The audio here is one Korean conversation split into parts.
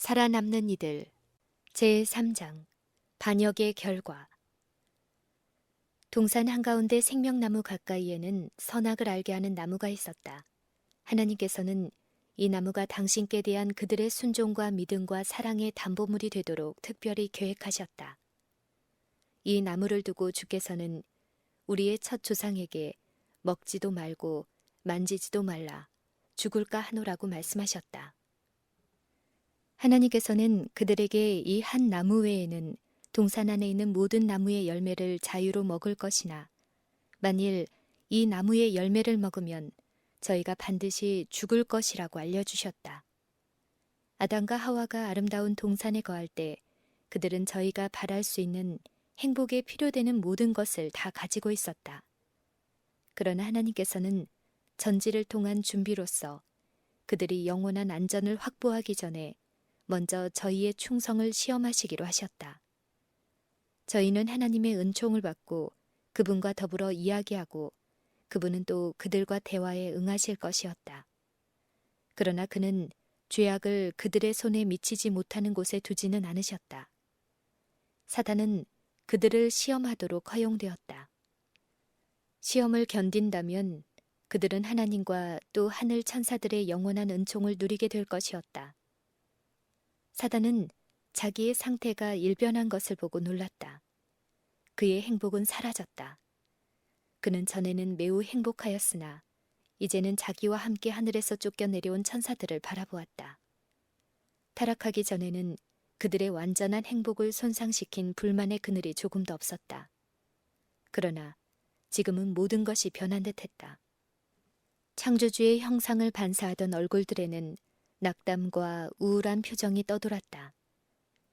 살아남는 이들 제3장 반역의 결과. 동산 한가운데 생명나무 가까이에는 선악을 알게 하는 나무가 있었다. 하나님께서는 이 나무가 당신께 대한 그들의 순종과 믿음과 사랑의 담보물이 되도록 특별히 계획하셨다. 이 나무를 두고 주께서는 우리의 첫 조상에게 먹지도 말고 만지지도 말라, 죽을까 하노라고 말씀하셨다. 하나님께서는 그들에게 이 한 나무 외에는 동산 안에 있는 모든 나무의 열매를 자유로 먹을 것이나 만일 이 나무의 열매를 먹으면 저희가 반드시 죽을 것이라고 알려주셨다. 아담과 하와가 아름다운 동산에 거할 때 그들은 저희가 바랄 수 있는 행복에 필요되는 모든 것을 다 가지고 있었다. 그러나 하나님께서는 전지를 통한 준비로서 그들이 영원한 안전을 확보하기 전에 먼저 저희의 충성을 시험하시기로 하셨다. 저희는 하나님의 은총을 받고 그분과 더불어 이야기하고 그분은 또 그들과 대화에 응하실 것이었다. 그러나 그는 죄악을 그들의 손에 미치지 못하는 곳에 두지는 않으셨다. 사단은 그들을 시험하도록 허용되었다. 시험을 견딘다면 그들은 하나님과 또 하늘 천사들의 영원한 은총을 누리게 될 것이었다. 사단은 자기의 상태가 일변한 것을 보고 놀랐다. 그의 행복은 사라졌다. 그는 전에는 매우 행복하였으나 이제는 자기와 함께 하늘에서 쫓겨내려온 천사들을 바라보았다. 타락하기 전에는 그들의 완전한 행복을 손상시킨 불만의 그늘이 조금도 없었다. 그러나 지금은 모든 것이 변한 듯했다. 창조주의 형상을 반사하던 얼굴들에는 낙담과 우울한 표정이 떠돌았다.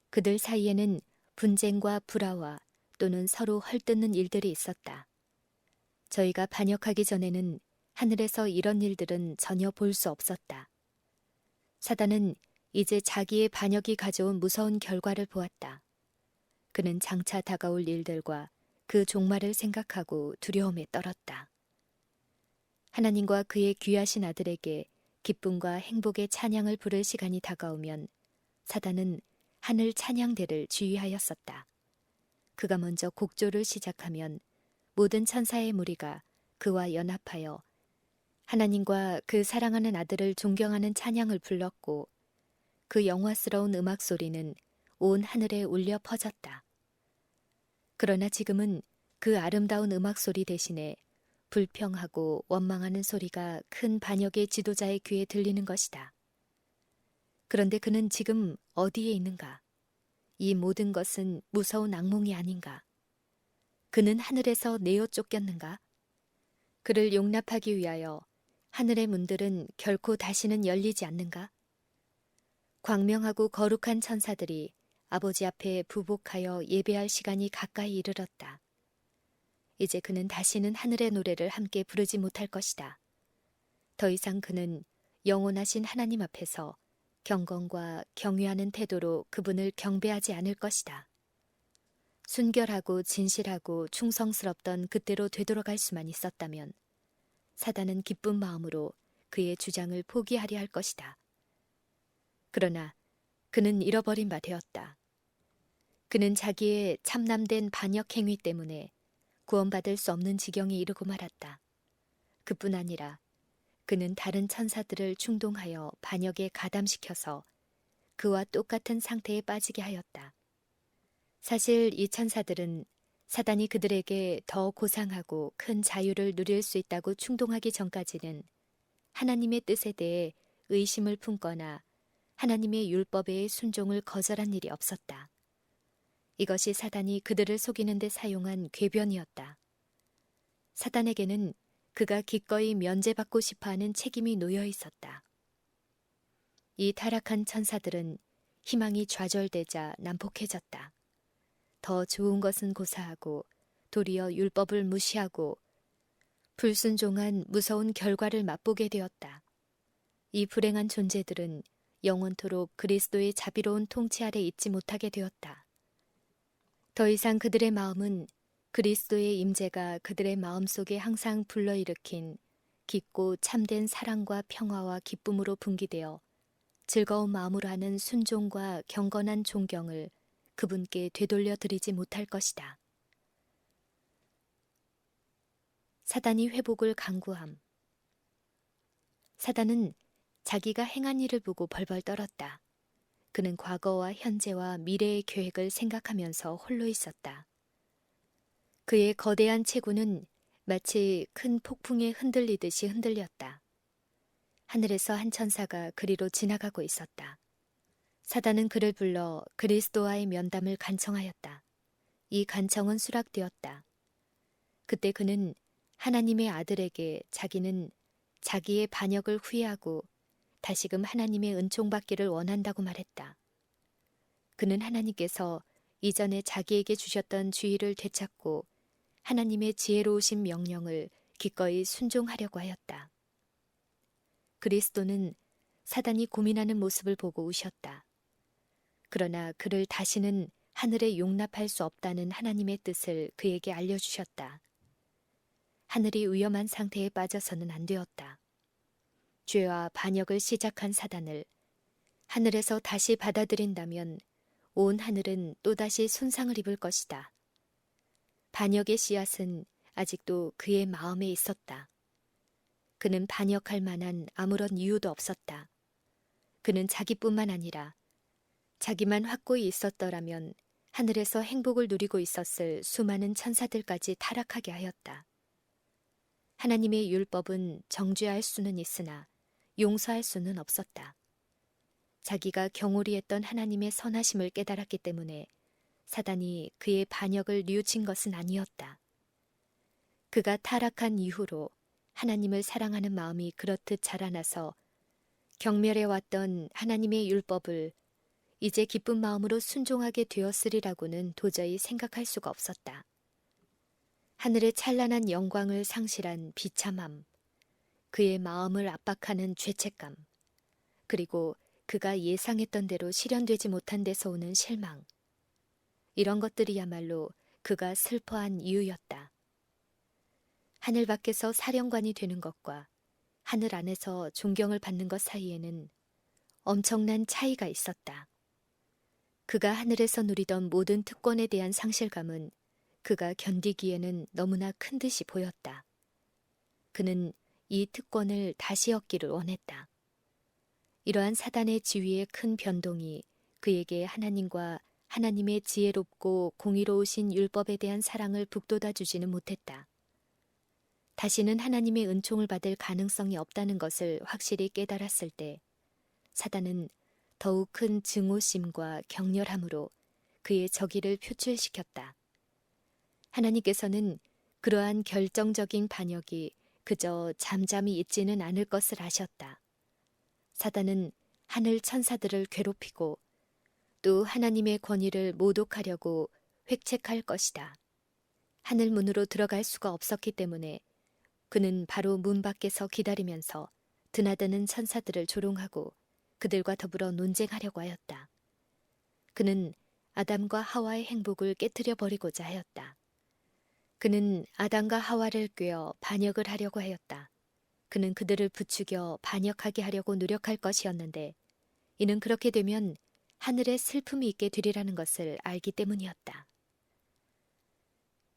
그들 사이에는 분쟁과 불화와 또는 서로 헐뜯는 일들이 있었다. 저희가 반역하기 전에는 하늘에서 이런 일들은 전혀 볼 수 없었다. 사단은 이제 자기의 반역이 가져온 무서운 결과를 보았다. 그는 장차 다가올 일들과 그 종말을 생각하고 두려움에 떨었다. 하나님과 그의 귀하신 아들에게 기쁨과 행복의 찬양을 부를 시간이 다가오면 사단은 하늘 찬양대를 지휘하였었다. 그가 먼저 곡조를 시작하면 모든 천사의 무리가 그와 연합하여 하나님과 그 사랑하는 아들을 존경하는 찬양을 불렀고 그 영화스러운 음악 소리는 온 하늘에 울려 퍼졌다. 그러나 지금은 그 아름다운 음악 소리 대신에 불평하고 원망하는 소리가 큰 반역의 지도자의 귀에 들리는 것이다. 그런데 그는 지금 어디에 있는가? 이 모든 것은 무서운 악몽이 아닌가? 그는 하늘에서 내어 쫓겼는가? 그를 용납하기 위하여 하늘의 문들은 결코 다시는 열리지 않는가? 광명하고 거룩한 천사들이 아버지 앞에 부복하여 예배할 시간이 가까이 이르렀다. 이제 그는 다시는 하늘의 노래를 함께 부르지 못할 것이다. 더 이상 그는 영원하신 하나님 앞에서 경건과 경외하는 태도로 그분을 경배하지 않을 것이다. 순결하고 진실하고 충성스럽던 그때로 되돌아갈 수만 있었다면 사단은 기쁜 마음으로 그의 주장을 포기하려 할 것이다. 그러나 그는 잃어버린 바 되었다. 그는 자기의 참남된 반역 행위 때문에 구원받을 수 없는 지경에 이르고 말았다. 그뿐 아니라 그는 다른 천사들을 충동하여 반역에 가담시켜서 그와 똑같은 상태에 빠지게 하였다. 사실 이 천사들은 사단이 그들에게 더 고상하고 큰 자유를 누릴 수 있다고 충동하기 전까지는 하나님의 뜻에 대해 의심을 품거나 하나님의 율법에 순종을 거절한 일이 없었다. 이것이 사단이 그들을 속이는 데 사용한 궤변이었다. 사단에게는 그가 기꺼이 면제받고 싶어하는 책임이 놓여 있었다. 이 타락한 천사들은 희망이 좌절되자 난폭해졌다. 더 좋은 것은 고사하고 도리어 율법을 무시하고 불순종한 무서운 결과를 맛보게 되었다. 이 불행한 존재들은 영원토록 그리스도의 자비로운 통치 아래 있지 못하게 되었다. 더 이상 그들의 마음은 그리스도의 임재가 그들의 마음속에 항상 불러일으킨 깊고 참된 사랑과 평화와 기쁨으로 분기되어 즐거운 마음으로 하는 순종과 경건한 존경을 그분께 되돌려 드리지 못할 것이다. 사단이 회복을 강구함. 사단은 자기가 행한 일을 보고 벌벌 떨었다. 그는 과거와 현재와 미래의 계획을 생각하면서 홀로 있었다. 그의 거대한 체구는 마치 큰 폭풍에 흔들리듯이 흔들렸다. 하늘에서 한 천사가 그리로 지나가고 있었다. 사단은 그를 불러 그리스도와의 면담을 간청하였다. 이 간청은 수락되었다. 그때 그는 하나님의 아들에게 자기는 자기의 반역을 후회하고 다시금 하나님의 은총받기를 원한다고 말했다. 그는 하나님께서 이전에 자기에게 주셨던 주의를 되찾고 하나님의 지혜로우신 명령을 기꺼이 순종하려고 하였다. 그리스도는 사단이 고민하는 모습을 보고 우셨다. 그러나 그를 다시는 하늘에 용납할 수 없다는 하나님의 뜻을 그에게 알려주셨다. 하늘이 위험한 상태에 빠져서는 안 되었다. 죄와 반역을 시작한 사단을 하늘에서 다시 받아들인다면 온 하늘은 또다시 손상을 입을 것이다. 반역의 씨앗은 아직도 그의 마음에 있었다. 그는 반역할 만한 아무런 이유도 없었다. 그는 자기뿐만 아니라 자기만 확고히 있었더라면 하늘에서 행복을 누리고 있었을 수많은 천사들까지 타락하게 하였다. 하나님의 율법은 정죄할 수는 있으나 용서할 수는 없었다. 자기가 경홀히 했던 하나님의 선하심을 깨달았기 때문에 사단이 그의 반역을 뉘우친 것은 아니었다. 그가 타락한 이후로 하나님을 사랑하는 마음이 그렇듯 자라나서 경멸해왔던 하나님의 율법을 이제 기쁜 마음으로 순종하게 되었으리라고는 도저히 생각할 수가 없었다. 하늘의 찬란한 영광을 상실한 비참함, 그의 마음을 압박하는 죄책감, 그리고 그가 예상했던 대로 실현되지 못한 데서 오는 실망, 이런 것들이야말로 그가 슬퍼한 이유였다. 하늘 밖에서 사령관이 되는 것과 하늘 안에서 존경을 받는 것 사이에는 엄청난 차이가 있었다. 그가 하늘에서 누리던 모든 특권에 대한 상실감은 그가 견디기에는 너무나 큰 듯이 보였다. 그는 이 특권을 다시 얻기를 원했다. 이러한 사단의 지위의 큰 변동이 그에게 하나님과 하나님의 지혜롭고 공의로우신 율법에 대한 사랑을 북돋아 주지는 못했다. 다시는 하나님의 은총을 받을 가능성이 없다는 것을 확실히 깨달았을 때 사단은 더욱 큰 증오심과 격렬함으로 그의 저기를 표출시켰다. 하나님께서는 그러한 결정적인 반역이 그저 잠잠히 있지는 않을 것을 아셨다. 사단은 하늘 천사들을 괴롭히고 또 하나님의 권위를 모독하려고 획책할 것이다. 하늘 문으로 들어갈 수가 없었기 때문에 그는 바로 문 밖에서 기다리면서 드나드는 천사들을 조롱하고 그들과 더불어 논쟁하려고 하였다. 그는 아담과 하와의 행복을 깨뜨려 버리고자 하였다. 그는 아담과 하와를 꿰어 반역을 하려고 하였다. 그는 그들을 부추겨 반역하게 하려고 노력할 것이었는데 이는 그렇게 되면 하늘에 슬픔이 있게 되리라는 것을 알기 때문이었다.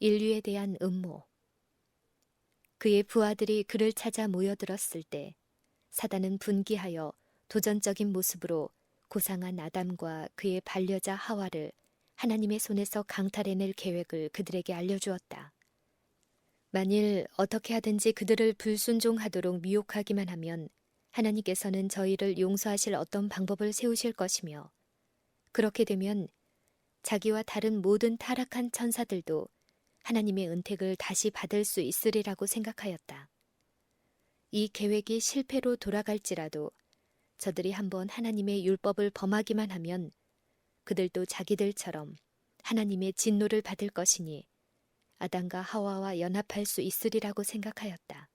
인류에 대한 음모. 그의 부하들이 그를 찾아 모여들었을 때 사단은 분기하여 도전적인 모습으로 고상한 아담과 그의 반려자 하와를 하나님의 손에서 강탈해낼 계획을 그들에게 알려주었다. 만일 어떻게 하든지 그들을 불순종하도록 미혹하기만 하면 하나님께서는 저희를 용서하실 어떤 방법을 세우실 것이며 그렇게 되면 자기와 다른 모든 타락한 천사들도 하나님의 은택을 다시 받을 수 있으리라고 생각하였다. 이 계획이 실패로 돌아갈지라도 저들이 한번 하나님의 율법을 범하기만 하면 그들도 자기들처럼 하나님의 진노를 받을 것이니 아담과 하와와 연합할 수 있으리라고 생각하였다.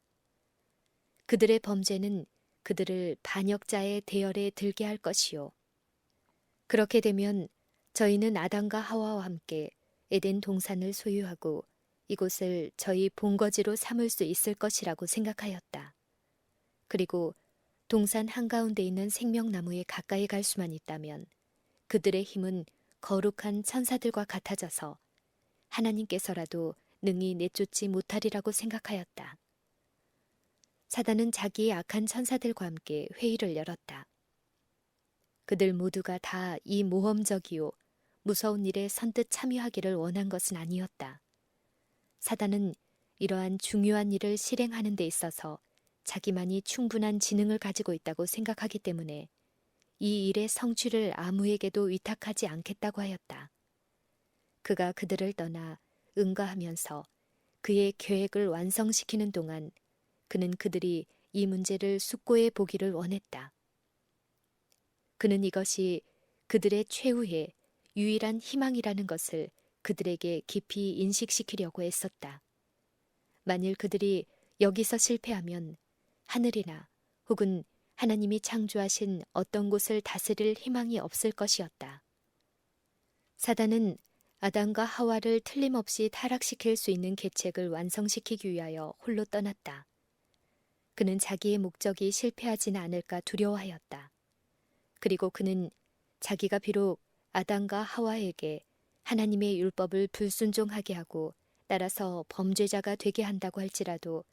그들의 범죄는 그들을 반역자의 대열에 들게 할 것이요. 그렇게 되면 저희는 아담과 하와와 함께 에덴 동산을 소유하고 이곳을 저희 본거지로 삼을 수 있을 것이라고 생각하였다. 그리고 동산 한가운데 있는 생명나무에 가까이 갈 수만 있다면 그들의 힘은 거룩한 천사들과 같아져서 하나님께서라도 능히 내쫓지 못하리라고 생각하였다. 사단은 자기의 악한 천사들과 함께 회의를 열었다. 그들 모두가 다 이 모험적이요 무서운 일에 선뜻 참여하기를 원한 것은 아니었다. 사단은 이러한 중요한 일을 실행하는 데 있어서 자기만이 충분한 지능을 가지고 있다고 생각하기 때문에 이 일의 성취를 아무에게도 위탁하지 않겠다고 하였다. 그가 그들을 떠나 응가하면서 그의 계획을 완성시키는 동안 그는 그들이 이 문제를 숙고해 보기를 원했다. 그는 이것이 그들의 최후의 유일한 희망이라는 것을 그들에게 깊이 인식시키려고 애썼다. 만일 그들이 여기서 실패하면 하늘이나 혹은 하나님이 창조하신 어떤 곳을 다스릴 희망이 없을 것이었다. 사단은 아담과 하와를 틀림없이 타락시킬 수 있는 계책을 완성시키기 위하여 홀로 떠났다. 그는 자기의 목적이 실패하지는 않을까 두려워하였다. 그리고 그는 자기가 비록 아담과 하와에게 하나님의 율법을 불순종하게 하고 따라서 범죄자가 되게 한다고 할지라도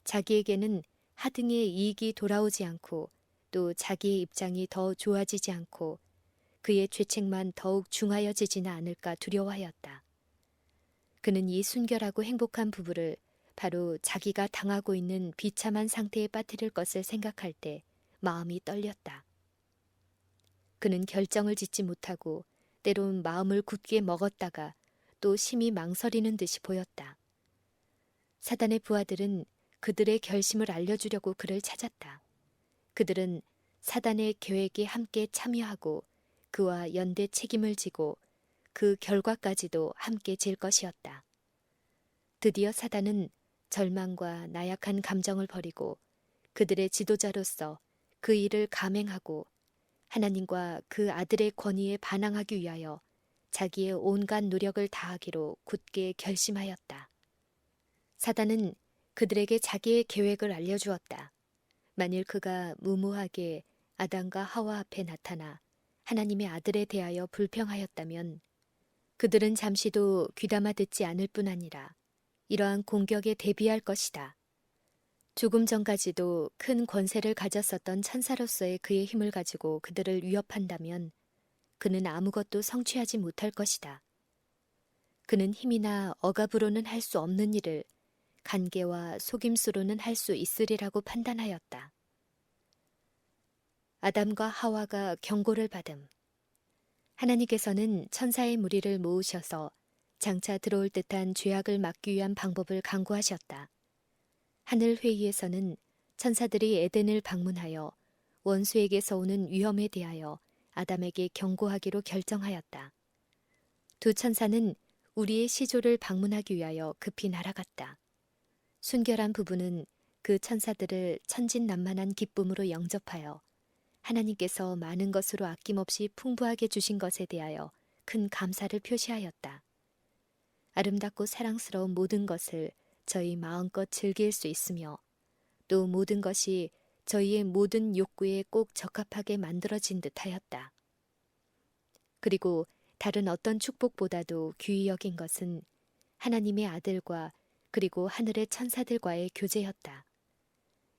자기에게는 하등의 이익이 돌아오지 않고 또 자기의 입장이 더 좋아지지 않고 그의 죄책만 더욱 중하여지지는 않을까 두려워하였다. 그는 이 순결하고 행복한 부부를 바로 자기가 당하고 있는 비참한 상태에 빠뜨릴 것을 생각할 때 마음이 떨렸다. 그는 결정을 짓지 못하고 때론 마음을 굳게 먹었다가 또 심히 망설이는 듯이 보였다. 사단의 부하들은 그들의 결심을 알려주려고 그를 찾았다. 그들은 사단의 계획에 함께 참여하고 그와 연대 책임을 지고 그 결과까지도 함께 질 것이었다. 드디어 사단은 절망과 나약한 감정을 버리고 그들의 지도자로서 그 일을 감행하고 하나님과 그 아들의 권위에 반항하기 위하여 자기의 온갖 노력을 다하기로 굳게 결심하였다. 사단은 그들에게 자기의 계획을 알려주었다. 만일 그가 무모하게 아담과 하와 앞에 나타나 하나님의 아들에 대하여 불평하였다면 그들은 잠시도 귀담아 듣지 않을 뿐 아니라 이러한 공격에 대비할 것이다. 조금 전까지도 큰 권세를 가졌었던 천사로서의 그의 힘을 가지고 그들을 위협한다면 그는 아무것도 성취하지 못할 것이다. 그는 힘이나 억압으로는 할 수 없는 일을 간계와 속임수로는 할 수 있으리라고 판단하였다. 아담과 하와가 경고를 받음. 하나님께서는 천사의 무리를 모으셔서 장차 들어올 듯한 죄악을 막기 위한 방법을 강구하셨다. 하늘 회의에서는 천사들이 에덴을 방문하여 원수에게서 오는 위험에 대하여 아담에게 경고하기로 결정하였다. 두 천사는 우리의 시조를 방문하기 위하여 급히 날아갔다. 순결한 부부는 그 천사들을 천진난만한 기쁨으로 영접하여 하나님께서 많은 것으로 아낌없이 풍부하게 주신 것에 대하여 큰 감사를 표시하였다. 아름답고 사랑스러운 모든 것을 저희 마음껏 즐길 수 있으며 또 모든 것이 저희의 모든 욕구에 꼭 적합하게 만들어진 듯하였다. 그리고 다른 어떤 축복보다도 귀히 여긴 것은 하나님의 아들과 그리고 하늘의 천사들과의 교제였다.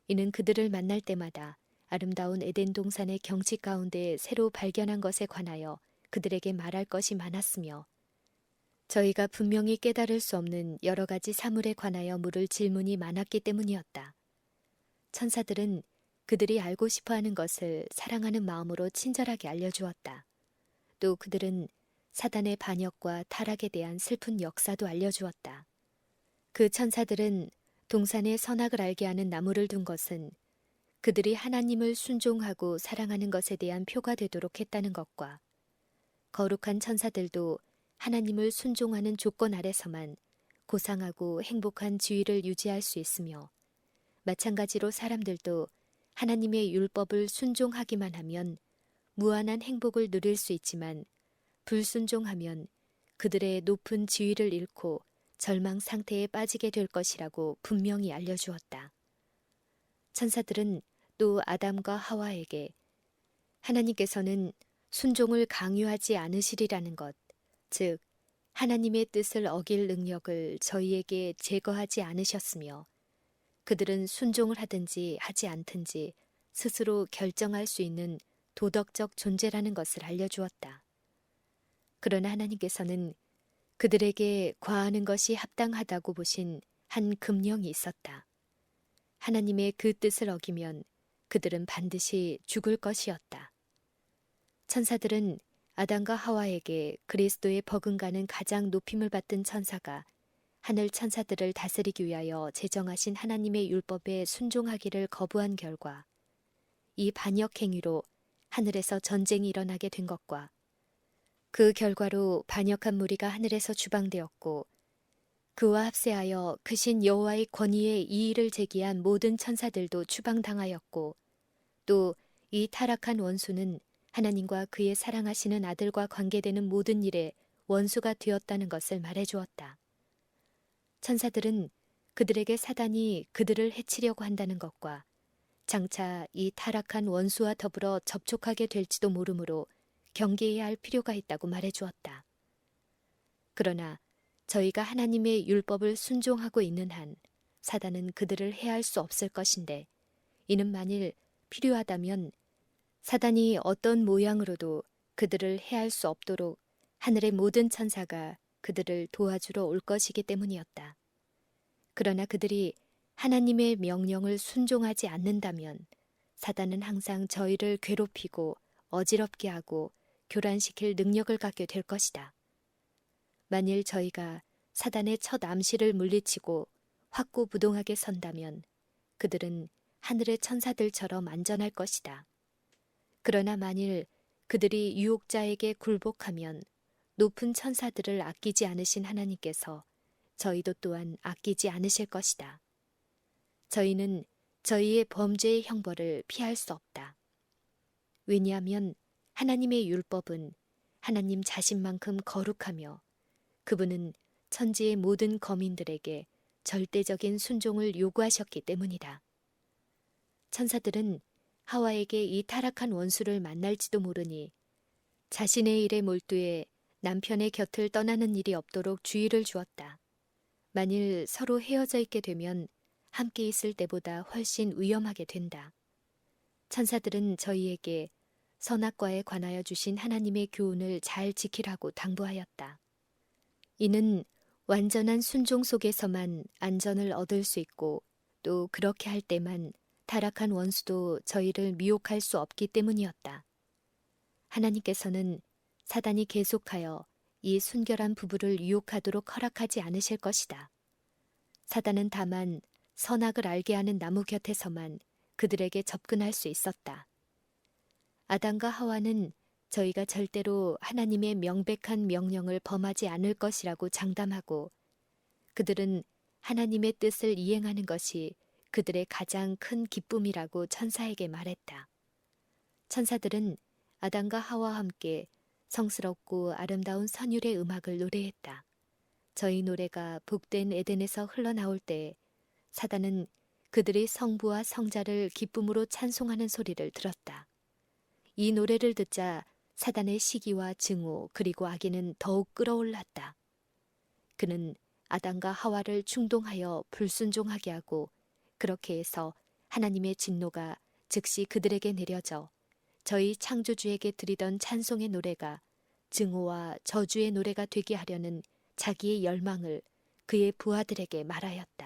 이는 그들을 만날 때마다 아름다운 에덴 동산의 경치 가운데 새로 발견한 것에 관하여 그들에게 말할 것이 많았으며 저희가 분명히 깨달을 수 없는 여러 가지 사물에 관하여 물을 질문이 많았기 때문이었다. 천사들은 그들이 알고 싶어하는 것을 사랑하는 마음으로 친절하게 알려주었다. 또 그들은 사단의 반역과 타락에 대한 슬픈 역사도 알려주었다. 그 천사들은 동산의 선악을 알게 하는 나무를 둔 것은 그들이 하나님을 순종하고 사랑하는 것에 대한 표가 되도록 했다는 것과 거룩한 천사들도 하나님을 순종하는 조건 아래서만 고상하고 행복한 지위를 유지할 수 있으며 마찬가지로 사람들도 하나님의 율법을 순종하기만 하면 무한한 행복을 누릴 수 있지만 불순종하면 그들의 높은 지위를 잃고 절망 상태에 빠지게 될 것이라고 분명히 알려주었다. 천사들은 또 아담과 하와에게 하나님께서는 순종을 강요하지 않으시리라는 것, 즉 하나님의 뜻을 어길 능력을 저희에게 제거하지 않으셨으며 그들은 순종을 하든지 하지 않든지 스스로 결정할 수 있는 도덕적 존재라는 것을 알려주었다. 그러나 하나님께서는 그들에게 과하는 것이 합당하다고 보신 한 금령이 있었다. 하나님의 그 뜻을 어기면 그들은 반드시 죽을 것이었다. 천사들은 아담과 하와에게 그리스도의 버금가는 가장 높임을 받던 천사가 하늘 천사들을 다스리기 위하여 제정하신 하나님의 율법에 순종하기를 거부한 결과 이 반역 행위로 하늘에서 전쟁이 일어나게 된 것과 그 결과로 반역한 무리가 하늘에서 주방되었고 그와 합세하여 크신 여호와의 권위에 이의를 제기한 모든 천사들도 추방당하였고 또 이 타락한 원수는 하나님과 그의 사랑하시는 아들과 관계되는 모든 일에 원수가 되었다는 것을 말해주었다. 천사들은 그들에게 사단이 그들을 해치려고 한다는 것과 장차 이 타락한 원수와 더불어 접촉하게 될지도 모르므로 경계해야 할 필요가 있다고 말해주었다. 그러나 저희가 하나님의 율법을 순종하고 있는 한 사단은 그들을 해할 수 없을 것인데 이는 만일 필요하다면 사단이 어떤 모양으로도 그들을 해할 수 없도록 하늘의 모든 천사가 그들을 도와주러 올 것이기 때문이었다. 그러나 그들이 하나님의 명령을 순종하지 않는다면 사단은 항상 저희를 괴롭히고 어지럽게 하고 교란시킬 능력을 갖게 될 것이다. 만일 저희가 사단의 첫 암시를 물리치고 확고부동하게 선다면 그들은 하늘의 천사들처럼 안전할 것이다. 그러나 만일 그들이 유혹자에게 굴복하면 높은 천사들을 아끼지 않으신 하나님께서 저희도 또한 아끼지 않으실 것이다. 저희는 저희의 범죄의 형벌을 피할 수 없다. 왜냐하면 하나님의 율법은 하나님 자신만큼 거룩하며 그분은 천지의 모든 거민들에게 절대적인 순종을 요구하셨기 때문이다. 천사들은 하와에게 이 타락한 원수를 만날지도 모르니 자신의 일에 몰두해 남편의 곁을 떠나는 일이 없도록 주의를 주었다. 만일 서로 헤어져 있게 되면 함께 있을 때보다 훨씬 위험하게 된다. 천사들은 저희에게 선악과에 관하여 주신 하나님의 교훈을 잘 지키라고 당부하였다. 이는 완전한 순종 속에서만 안전을 얻을 수 있고 또 그렇게 할 때만 타락한 원수도 저희를 미혹할 수 없기 때문이었다. 하나님께서는 사단이 계속하여 이 순결한 부부를 유혹하도록 허락하지 않으실 것이다. 사단은 다만 선악을 알게 하는 나무 곁에서만 그들에게 접근할 수 있었다. 아담과 하와는 저희가 절대로 하나님의 명백한 명령을 범하지 않을 것이라고 장담하고 그들은 하나님의 뜻을 이행하는 것이 그들의 가장 큰 기쁨이라고 천사에게 말했다. 천사들은 아담과 하와와 함께 성스럽고 아름다운 선율의 음악을 노래했다. 저희 노래가 복된 에덴에서 흘러나올 때 사단은 그들의 성부와 성자를 기쁨으로 찬송하는 소리를 들었다. 이 노래를 듣자 사단의 시기와 증오 그리고 악의는 더욱 끌어올랐다. 그는 아담과 하와를 충동하여 불순종하게 하고 그렇게 해서 하나님의 진노가 즉시 그들에게 내려져 저희 창조주에게 드리던 찬송의 노래가 증오와 저주의 노래가 되게 하려는 자기의 열망을 그의 부하들에게 말하였다.